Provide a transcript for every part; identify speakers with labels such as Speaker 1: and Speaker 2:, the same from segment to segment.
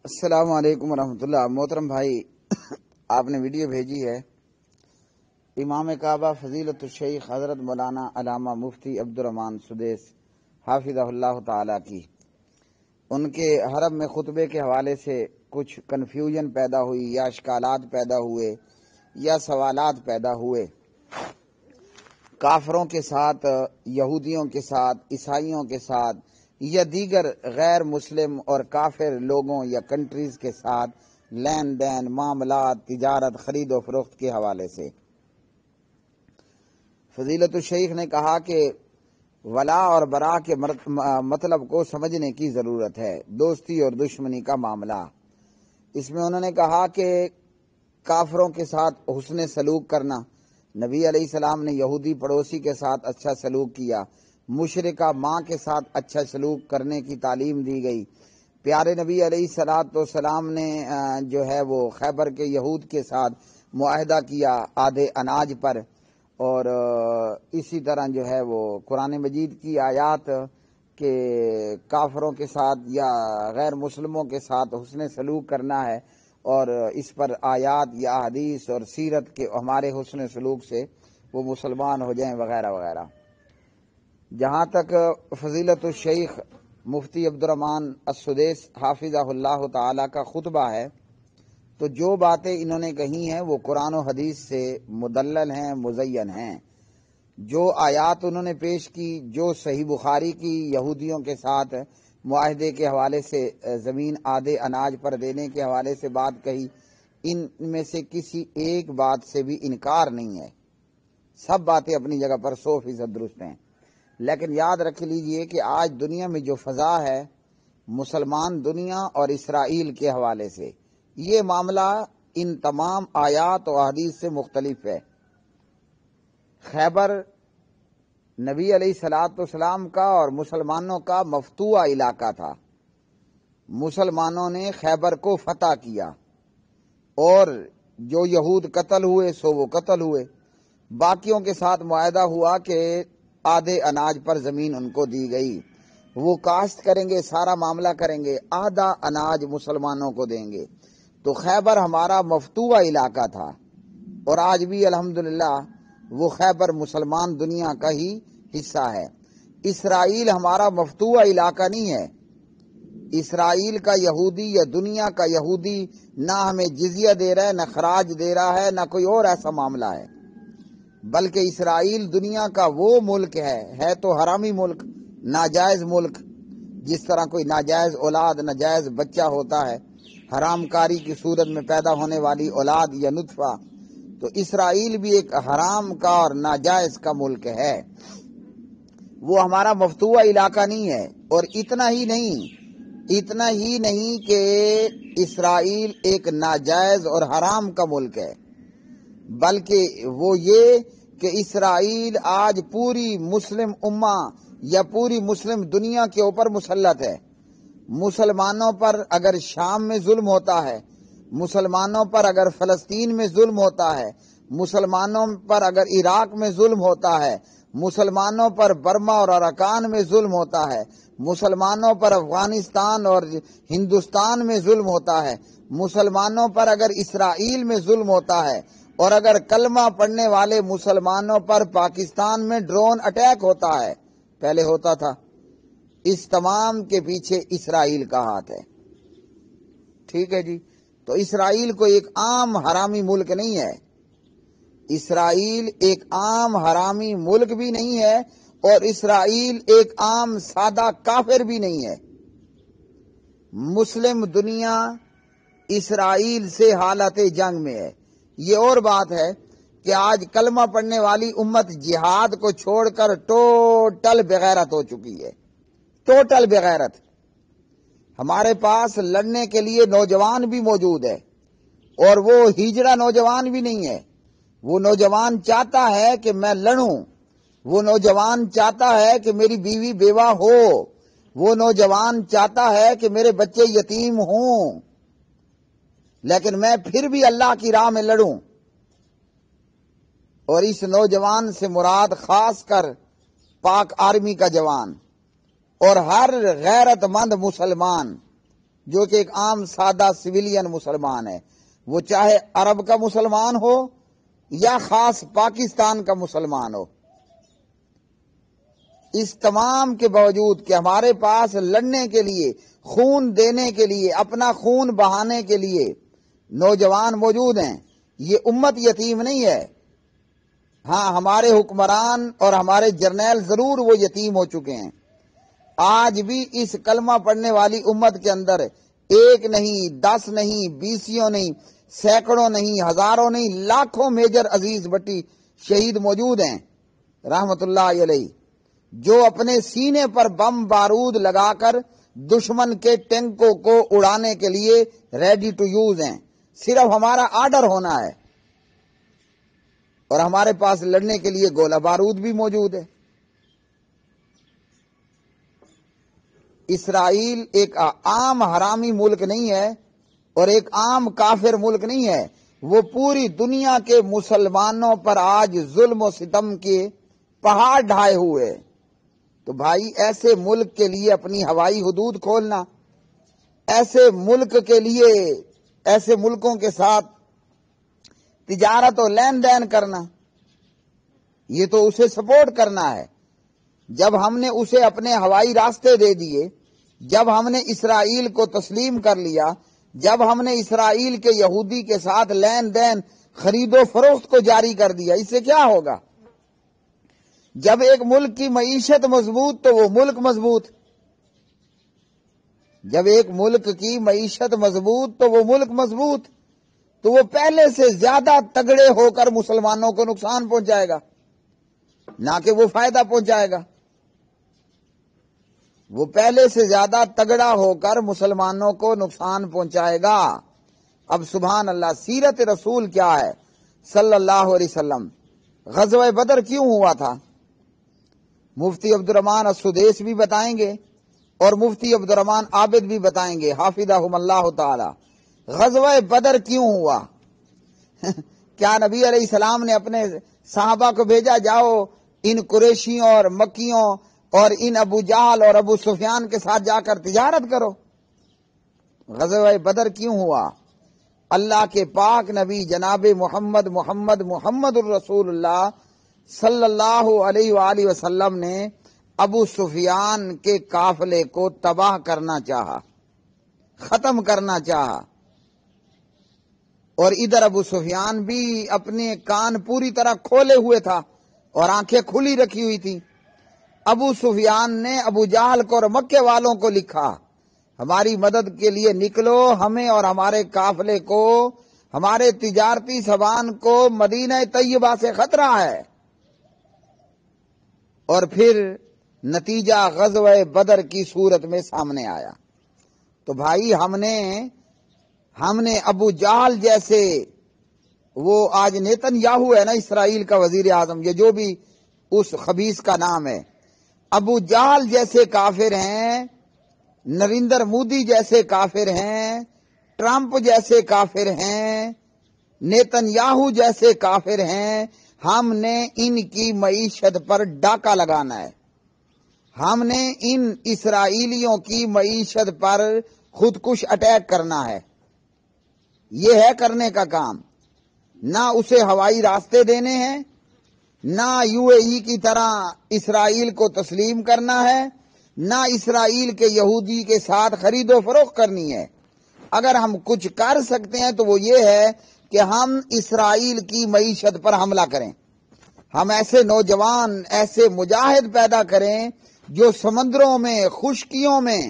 Speaker 1: السلام علیکم ورحمۃ اللہ۔ محترم بھائی، آپ نے ویڈیو بھیجی ہے امام کعبہ فضیلت الشیخ حضرت مولانا علامہ مفتی عبدالرحمن سدیس حافظہ اللہ تعالی کی۔ ان کے حرم میں خطبے کے حوالے سے کچھ کنفیوژن پیدا ہوئی یا اشکالات پیدا ہوئے یا سوالات پیدا ہوئے۔ کافروں کے ساتھ، یہودیوں کے ساتھ، عیسائیوں کے ساتھ یا دیگر غیر مسلم اور کافر لوگوں یا کنٹریز کے ساتھ لین دین، معاملات، تجارت، خرید و فروخت کے حوالے سے فضیلت الشیخ نے کہا کہ ولا اور برا کے مطلب کو سمجھنے کی ضرورت ہے۔ دوستی اور دشمنی کا معاملہ، اس میں انہوں نے کہا کہ کافروں کے ساتھ حسن سلوک کرنا، نبی علیہ السلام نے یہودی پڑوسی کے ساتھ اچھا سلوک کیا، مشرکہ ماں کے ساتھ اچھا سلوک کرنے کی تعلیم دی گئی۔ پیارے نبی علیہ السلام نے جو ہے وہ خیبر کے یہود کے ساتھ معاہدہ کیا آدھے اناج پر، اور اسی طرح جو ہے وہ قرآن مجید کی آیات کہ کافروں کے ساتھ یا غیر مسلموں کے ساتھ حسن سلوک کرنا ہے، اور اس پر آیات یا حدیث اور سیرت کے ہمارے حسن سلوک سے وہ مسلمان ہو جائیں وغیرہ وغیرہ۔ جہاں تک فضیلت الشیخ مفتی عبدالرحمن السدیس حافظہ اللہ تعالی کا خطبہ ہے، تو جو باتیں انہوں نے کہی ہیں وہ قرآن و حدیث سے مدلل ہیں، مزین ہیں۔ جو آیات انہوں نے پیش کی، جو صحیح بخاری کی یہودیوں کے ساتھ معاہدے کے حوالے سے زمین آدھے اناج پر دینے کے حوالے سے بات کہی، ان میں سے کسی ایک بات سے بھی انکار نہیں ہے۔ سب باتیں اپنی جگہ پر 100% درست ہیں۔ لیکن یاد رکھ لیجئے کہ آج دنیا میں جو فضا ہے، مسلمان دنیا اور اسرائیل کے حوالے سے، یہ معاملہ ان تمام آیات و احادیث سے مختلف ہے۔ خیبر نبی علیہ السلام کا اور مسلمانوں کا مفتوح علاقہ تھا۔ مسلمانوں نے خیبر کو فتح کیا، اور جو یہود قتل ہوئے سو وہ قتل ہوئے۔ باقیوں کے ساتھ معاہدہ ہوا کہ آدھے اناج پر زمین ان کو دی گئی، وہ کاشت کریں گے، سارا معاملہ کریں گے، آدھا اناج مسلمانوں کو دیں گے۔ تو خیبر ہمارا مفتوح علاقہ تھا، اور آج بھی الحمدللہ وہ خیبر مسلمان دنیا کا ہی حصہ ہے۔ اسرائیل ہمارا مفتوح علاقہ نہیں ہے۔ اسرائیل کا یہودی یا دنیا کا یہودی نہ ہمیں جزیہ دے رہا ہے، نہ خراج دے رہا ہے، نہ کوئی اور ایسا معاملہ ہے، بلکہ اسرائیل دنیا کا وہ ملک ہے تو حرامی ملک، ناجائز ملک۔ جس طرح کوئی ناجائز اولاد، ناجائز بچہ ہوتا ہے، حرام کاری کی صورت میں پیدا ہونے والی اولاد یا نطفہ، تو اسرائیل بھی ایک حرام کا اور ناجائز کا ملک ہے۔ وہ ہمارا مفتوح علاقہ نہیں ہے۔ اور اتنا ہی نہیں کہ اسرائیل ایک ناجائز اور حرام کا ملک ہے، بلکہ وہ یہ کہ اسرائیل آج پوری مسلم امہ یا پوری مسلم دنیا کے اوپر مسلط ہے۔ مسلمانوں پر اگر شام میں ظلم ہوتا ہے، مسلمانوں پر اگر فلسطین میں ظلم ہوتا ہے، مسلمانوں پر اگر عراق میں ظلم ہوتا ہے، مسلمانوں پر برما اور اراکان میں ظلم ہوتا ہے، مسلمانوں پر افغانستان اور ہندوستان میں ظلم ہوتا ہے، مسلمانوں پر اگر اسرائیل میں ظلم ہوتا ہے، اور اگر کلمہ پڑھنے والے مسلمانوں پر پاکستان میں ڈرون اٹیک ہوتا ہے، پہلے ہوتا تھا، اس تمام کے پیچھے اسرائیل کا ہاتھ ہے۔ ٹھیک ہے جی؟ تو اسرائیل کو ایک عام حرامی ملک نہیں ہے، اسرائیل ایک عام حرامی ملک بھی نہیں ہے، اور اسرائیل ایک عام سادہ کافر بھی نہیں ہے۔ مسلم دنیا اسرائیل سے حالت جنگ میں ہے۔ یہ اور بات ہے کہ آج کلمہ پڑھنے والی امت جہاد کو چھوڑ کر ٹوٹل بغیرت ہو چکی ہے، ٹوٹل بغیرت۔ ہمارے پاس لڑنے کے لیے نوجوان بھی موجود ہے، اور وہ ہجڑا نوجوان بھی نہیں ہے۔ وہ نوجوان چاہتا ہے کہ میں لڑوں، وہ نوجوان چاہتا ہے کہ میری بیوی بیوہ ہو، وہ نوجوان چاہتا ہے کہ میرے بچے یتیم ہوں، لیکن میں پھر بھی اللہ کی راہ میں لڑوں۔ اور اس نوجوان سے مراد خاص کر پاک آرمی کا جوان اور ہر غیرت مند مسلمان جو کہ ایک عام سادہ سویلین مسلمان ہے، وہ چاہے عرب کا مسلمان ہو یا خاص پاکستان کا مسلمان ہو، اس تمام کے باوجود کہ ہمارے پاس لڑنے کے لیے، خون دینے کے لیے، اپنا خون بہانے کے لیے نوجوان موجود ہیں، یہ امت یتیم نہیں ہے۔ ہاں، ہمارے حکمران اور ہمارے جرنیل ضرور وہ یتیم ہو چکے ہیں۔ آج بھی اس کلمہ پڑھنے والی امت کے اندر ایک نہیں، 10 نہیں، 20 نہیں، سینکڑوں نہیں، ہزاروں نہیں، لاکھوں میجر عزیز بٹی شہید موجود ہیں رحمت اللہ علیہ، جو اپنے سینے پر بم بارود لگا کر دشمن کے ٹینکوں کو اڑانے کے لیے ریڈی ٹو یوز ہیں۔ صرف ہمارا آرڈر ہونا ہے، اور ہمارے پاس لڑنے کے لیے گولہ بارود بھی موجود ہے۔ اسرائیل ایک عام حرامی ملک نہیں ہے اور ایک عام کافر ملک نہیں ہے، وہ پوری دنیا کے مسلمانوں پر آج ظلم و ستم کے پہاڑ ڈھائے ہوئے۔ تو بھائی، ایسے ملک کے لیے اپنی ہوائی حدود کھولنا، ایسے ملک کے لیے، ایسے ملکوں کے ساتھ تجارت و لین دین کرنا، یہ تو اسے سپورٹ کرنا ہے۔ جب ہم نے اسے اپنے ہوائی راستے دے دیے، جب ہم نے اسرائیل کو تسلیم کر لیا، جب ہم نے اسرائیل کے یہودی کے ساتھ لین دین، خرید و فروخت کو جاری کر دیا، اس سے کیا ہوگا؟ جب ایک ملک کی معیشت مضبوط تو وہ ملک مضبوط، جب ایک ملک کی معیشت مضبوط تو وہ ملک مضبوط، تو وہ پہلے سے زیادہ تگڑے ہو کر مسلمانوں کو نقصان پہنچائے گا، نہ کہ وہ فائدہ پہنچائے گا۔ وہ پہلے سے زیادہ تگڑا ہو کر مسلمانوں کو نقصان پہنچائے گا۔ اب سبحان اللہ، سیرت رسول کیا ہے صلی اللہ علیہ وسلم؟ غزوہ بدر کیوں ہوا تھا؟ مفتی عبد الرحمن السدیس بھی بتائیں گے اور مفتی عبد الرحمن عابد بھی بتائیں گے حافظہم اللہ تعالی۔ غزوہ بدر کیوں ہوا؟ کیا نبی علیہ السلام نے اپنے صحابہ کو بھیجا جاؤ ان قریشیوں اور مکیوں اور ان ابو جہل اور ابو سفیان کے ساتھ جا کر تجارت کرو؟ غزوہ بدر کیوں ہوا؟ اللہ کے پاک نبی جناب محمد الرسول اللہ صلی اللہ علیہ وآلہ وسلم نے ابو سفیان کے قافلے کو تباہ کرنا چاہا، ختم کرنا چاہا، اور ادھر ابو سفیان بھی اپنے کان پوری طرح کھولے ہوئے تھا اور آنکھیں کھلی رکھی ہوئی تھی۔ ابو سفیان نے ابو جہل کو اور مکے والوں کو لکھا، ہماری مدد کے لیے نکلو، ہمیں اور ہمارے قافلے کو، ہمارے تجارتی سامان کو مدینہ طیبہ سے خطرہ ہے۔ اور پھر نتیجہ غزوہ بدر کی صورت میں سامنے آیا۔ تو بھائی، ہم نے ابو جہل جیسے، وہ آج نیتن یاہو ہے نا اسرائیل کا وزیر اعظم، یہ جو بھی اس خبیث کا نام ہے، ابو جہل جیسے کافر ہیں، نریندر مودی جیسے کافر ہیں، ٹرمپ جیسے کافر ہیں، نیتن یاہو جیسے کافر ہیں۔ ہم نے ان کی معیشت پر ڈاکہ لگانا ہے، ہم نے ان اسرائیلیوں کی معیشت پر خودکش اٹیک کرنا ہے۔ یہ ہے کرنے کا کام، نہ اسے ہوائی راستے دینے ہیں، نہ UAE کی طرح اسرائیل کو تسلیم کرنا ہے، نہ اسرائیل کے یہودی کے ساتھ خرید و فروخت کرنی ہے۔ اگر ہم کچھ کر سکتے ہیں تو وہ یہ ہے کہ ہم اسرائیل کی معیشت پر حملہ کریں، ہم ایسے نوجوان، ایسے مجاہد پیدا کریں جو سمندروں میں، خشکیوں میں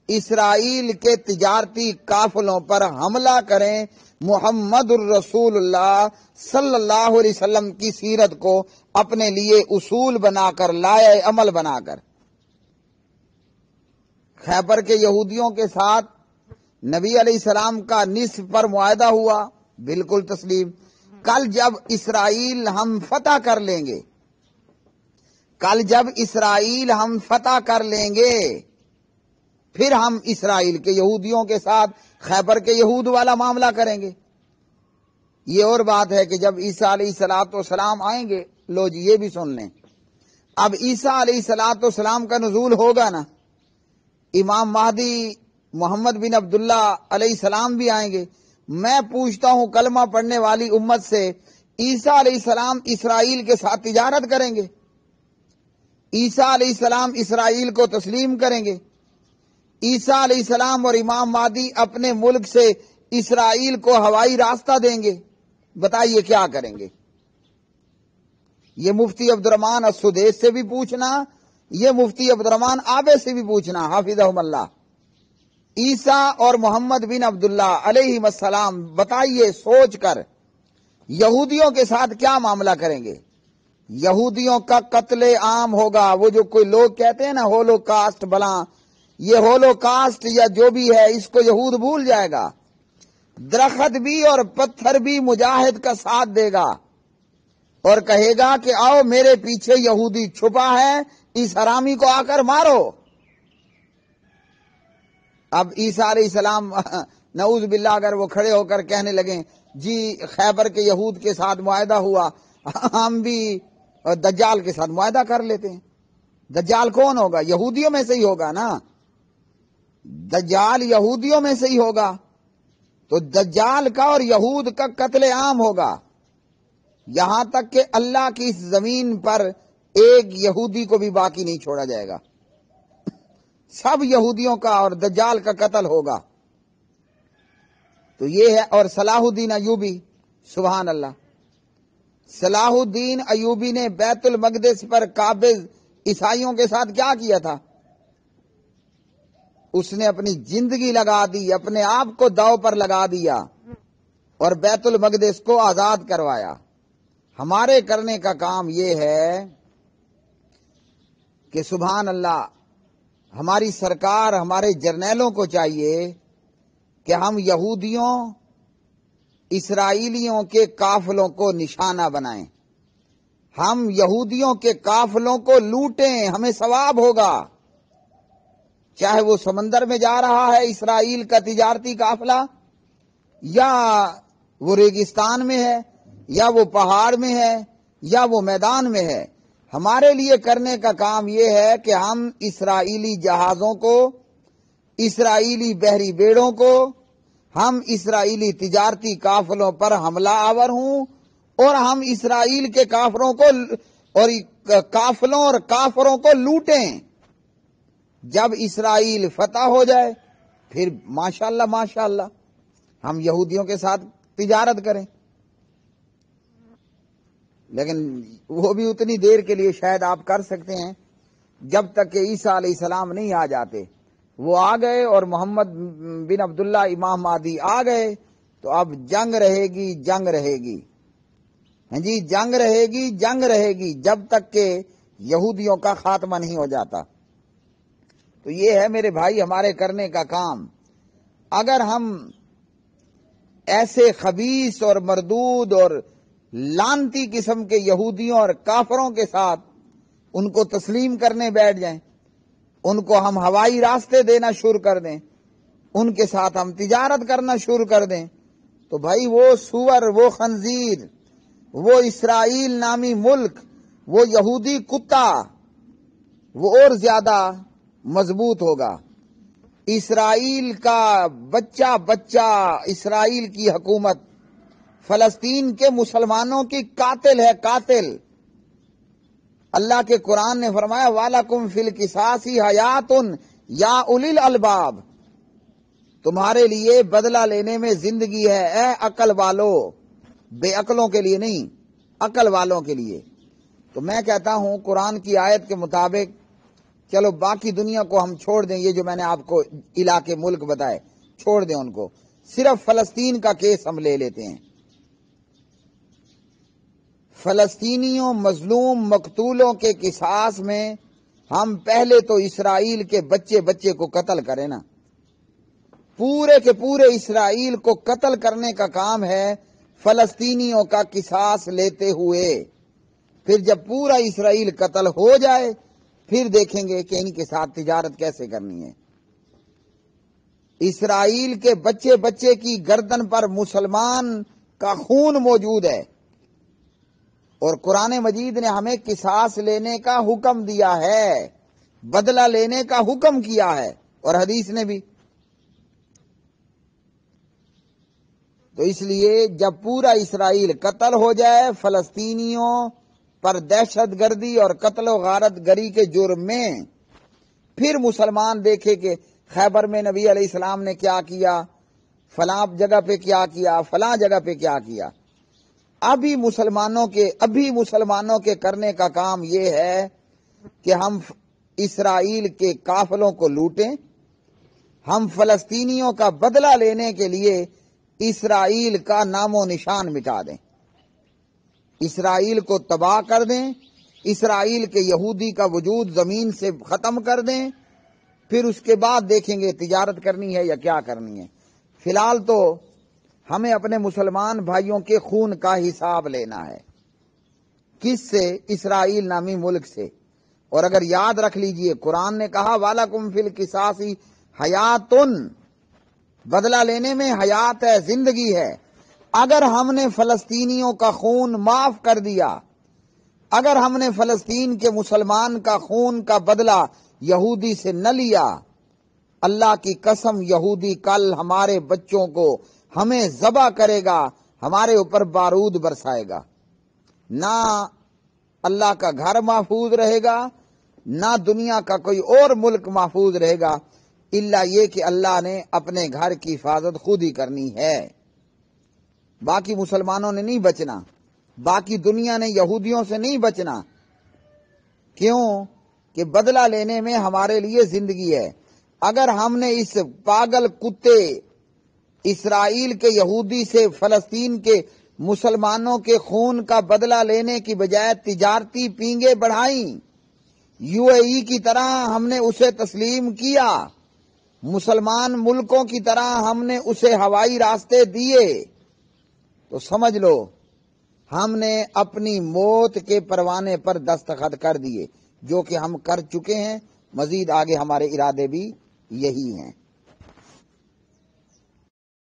Speaker 1: اسرائیل کے تجارتی قافلوں پر حملہ کریں، محمد الرسول اللہ صلی اللہ علیہ وسلم کی سیرت کو اپنے لیے اصول بنا کر، لائے عمل بنا کر۔ خیبر کے یہودیوں کے ساتھ نبی علیہ السلام کا نصف پر معاہدہ ہوا، بالکل تسلیم۔ کل جب اسرائیل ہم فتح کر لیں گے، کل جب اسرائیل ہم فتح کر لیں گے، پھر ہم اسرائیل کے یہودیوں کے ساتھ خیبر کے یہود والا معاملہ کریں گے۔ یہ اور بات ہے کہ جب عیسیٰ علیہ السلام آئیں گے، لو جی یہ بھی سن لیں، اب عیسیٰ علیہ السلام کا نزول ہوگا نا، امام مہدی محمد بن عبداللہ علیہ السلام بھی آئیں گے. میں پوچھتا ہوں کلمہ پڑھنے والی امت سے، عیسیٰ علیہ السلام اسرائیل کے ساتھ تجارت کریں گے؟ عیسیٰ علیہ السلام اسرائیل کو تسلیم کریں گے؟ عیسیٰ علیہ السلام اور امام مہدی اپنے ملک سے اسرائیل کو ہوائی راستہ دیں گے؟ بتائیے کیا کریں گے؟ یہ مفتی عبد الرحمن السدیس سے بھی پوچھنا، یہ مفتی عبد الرحمن آبے سے بھی پوچھنا حافظہم اللہ. عیسیٰ اور محمد بن عبداللہ علیہ السلام بتائیے سوچ کر یہودیوں کے ساتھ کیا معاملہ کریں گے؟ یہودیوں کا قتل عام ہوگا. وہ جو کوئی لوگ کہتے ہیں نا ہولو کاسٹ، بلا یہ ہولو کاسٹ یا جو بھی ہے اس کو یہود بھول جائے گا. درخت بھی اور پتھر بھی مجاہد کا ساتھ دے گا اور کہے گا کہ آؤ میرے پیچھے یہودی چھپا ہے، اس حرامی کو آ کر مارو. اب عیسیٰ علیہ السلام نعوذ باللہ اگر وہ کھڑے ہو کر کہنے لگیں جی خیبر کے یہود کے ساتھ معاہدہ ہوا، ہم بھی دجال کے ساتھ معاہدہ کر لیتے ہیں. دجال کون ہوگا؟ یہودیوں میں سے ہی ہوگا نا. دجال یہودیوں میں سے ہی ہوگا، تو دجال کا اور یہود کا قتل عام ہوگا، یہاں تک کہ اللہ کی اس زمین پر ایک یہودی کو بھی باقی نہیں چھوڑا جائے گا. سب یہودیوں کا اور دجال کا قتل ہوگا. تو یہ ہے. اور صلاح الدین ایوبی، سبحان اللہ، صلاح الدین ایوبی نے بیت المقدس پر قابض عیسائیوں کے ساتھ کیا کیا تھا؟ اس نے اپنی زندگی لگا دی، اپنے آپ کو داؤ پر لگا دیا اور بیت المقدس کو آزاد کروایا. ہمارے کرنے کا کام یہ ہے کہ سبحان اللہ ہماری سرکار، ہمارے جرنیلوں کو چاہیے کہ ہم یہودیوں اسرائیلیوں کے قافلوں کو نشانہ بنائیں، ہم یہودیوں کے قافلوں کو لوٹیں، ہمیں ثواب ہوگا. چاہے وہ سمندر میں جا رہا ہے اسرائیل کا تجارتی قافلہ، یا وہ ریگستان میں ہے، یا وہ پہاڑ میں ہے، یا وہ میدان میں ہے. ہمارے لیے کرنے کا کام یہ ہے کہ ہم اسرائیلی جہازوں کو، اسرائیلی بحری بیڑوں کو، ہم اسرائیلی تجارتی قافلوں پر حملہ آور ہوں اور ہم اسرائیل کے کافروں کو اور قافلوں اور کافروں کو لوٹیں. جب اسرائیل فتح ہو جائے پھر ماشاءاللہ ماشاءاللہ ہم یہودیوں کے ساتھ تجارت کریں. لیکن وہ بھی اتنی دیر کے لیے شاید آپ کر سکتے ہیں جب تک کہ عیسیٰ علیہ السلام نہیں آ جاتے. وہ آ گئے اور محمد بن عبداللہ امام مہدی آ گئے تو اب جنگ رہے گی، جنگ رہے گی. ہاں جی، جنگ رہے گی، جنگ رہے گی جب تک کہ یہودیوں کا خاتمہ نہیں ہو جاتا. تو یہ ہے میرے بھائی ہمارے کرنے کا کام. اگر ہم ایسے خبیث اور مردود اور لانتی قسم کے یہودیوں اور کافروں کے ساتھ ان کو تسلیم کرنے بیٹھ جائیں، ان کو ہم ہوائی راستے دینا شروع کر دیں، ان کے ساتھ ہم تجارت کرنا شروع کر دیں، تو بھائی وہ سور، وہ خنزیر، وہ اسرائیل نامی ملک، وہ یہودی کتا وہ اور زیادہ مضبوط ہوگا. اسرائیل کا بچہ بچہ، اسرائیل کی حکومت فلسطین کے مسلمانوں کی قاتل ہے، قاتل. اللہ کے قرآن نے فرمایا وَلَكُمْ فِي الْقِصَاصِ حَيَاتٌ یا اُولِي الْأَلْبَابِ، تمہارے لیے بدلہ لینے میں زندگی ہے اے عقل والو، بے عقلوں کے لیے نہیں، عقل والوں کے لیے. تو میں کہتا ہوں قرآن کی آیت کے مطابق چلو باقی دنیا کو ہم چھوڑ دیں، یہ جو میں نے آپ کو علاقے ملک بتائے چھوڑ دیں ان کو، صرف فلسطین کا کیس ہم لے لیتے ہیں. فلسطینیوں مظلوم مقتولوں کے قصاص میں ہم پہلے تو اسرائیل کے بچے بچے کو قتل کریں نا، پورے کے پورے اسرائیل کو قتل کرنے کا کام ہے فلسطینیوں کا قصاص لیتے ہوئے. پھر جب پورا اسرائیل قتل ہو جائے پھر دیکھیں گے کہ ان کے ساتھ تجارت کیسے کرنی ہے. اسرائیل کے بچے بچے کی گردن پر مسلمان کا خون موجود ہے اور قرآن مجید نے ہمیں قصاص لینے کا حکم دیا ہے، بدلہ لینے کا حکم کیا ہے، اور حدیث نے بھی تو اس لیے جب پورا اسرائیل قتل ہو جائے، فلسطینیوں پر دہشت گردی اور قتل و غارت گری کے جرم میں، پھر مسلمان دیکھے کہ خیبر میں نبی علیہ السلام نے کیا کیا، فلاں جگہ پہ کیا کیا، فلاں جگہ پہ کیا کیا۔ ابھی مسلمانوں کے کرنے کا کام یہ ہے کہ ہم اسرائیل کے قافلوں کو لوٹیں، ہم فلسطینیوں کا بدلہ لینے کے لیے اسرائیل کا نام و نشان مٹا دیں، اسرائیل کو تباہ کر دیں، اسرائیل کے یہودی کا وجود زمین سے ختم کر دیں، پھر اس کے بعد دیکھیں گے تجارت کرنی ہے یا کیا کرنی ہے۔ فی الحال تو ہمیں اپنے مسلمان بھائیوں کے خون کا حساب لینا ہے۔ کس سے؟ اسرائیل نامی ملک سے۔ اور اگر یاد رکھ لیجئے، قرآن نے کہا وَلَكُمْ فِي الْقِصَاصِ حَيَاتٌ، بدلہ لینے میں حیات ہے، زندگی ہے۔ اگر ہم نے فلسطینیوں کا خون معاف کر دیا، اگر ہم نے فلسطین کے مسلمان کا خون کا بدلہ یہودی سے نہ لیا، اللہ کی قسم یہودی کل ہمارے بچوں کو ہمیں ذبح کرے گا، ہمارے اوپر بارود برسائے گا۔ نہ اللہ کا گھر محفوظ رہے گا، نہ دنیا کا کوئی اور ملک محفوظ رہے گا، الا یہ کہ اللہ نے اپنے گھر کی حفاظت خود ہی کرنی ہے۔ باقی مسلمانوں نے نہیں بچنا، باقی دنیا نے یہودیوں سے نہیں بچنا۔ کیوں؟ کہ بدلہ لینے میں ہمارے لیے زندگی ہے۔ اگر ہم نے اس پاگل کتے اسرائیل کے یہودی سے فلسطین کے مسلمانوں کے خون کا بدلہ لینے کی بجائے تجارتی پینگیں بڑھائیں، UAE کی طرح ہم نے اسے تسلیم کیا، مسلمان ملکوں کی طرح ہم نے اسے ہوائی راستے دیے، تو سمجھ لو ہم نے اپنی موت کے پروانے پر دستخط کر دیے، جو کہ ہم کر چکے ہیں، مزید آگے ہمارے ارادے بھی یہی ہیں۔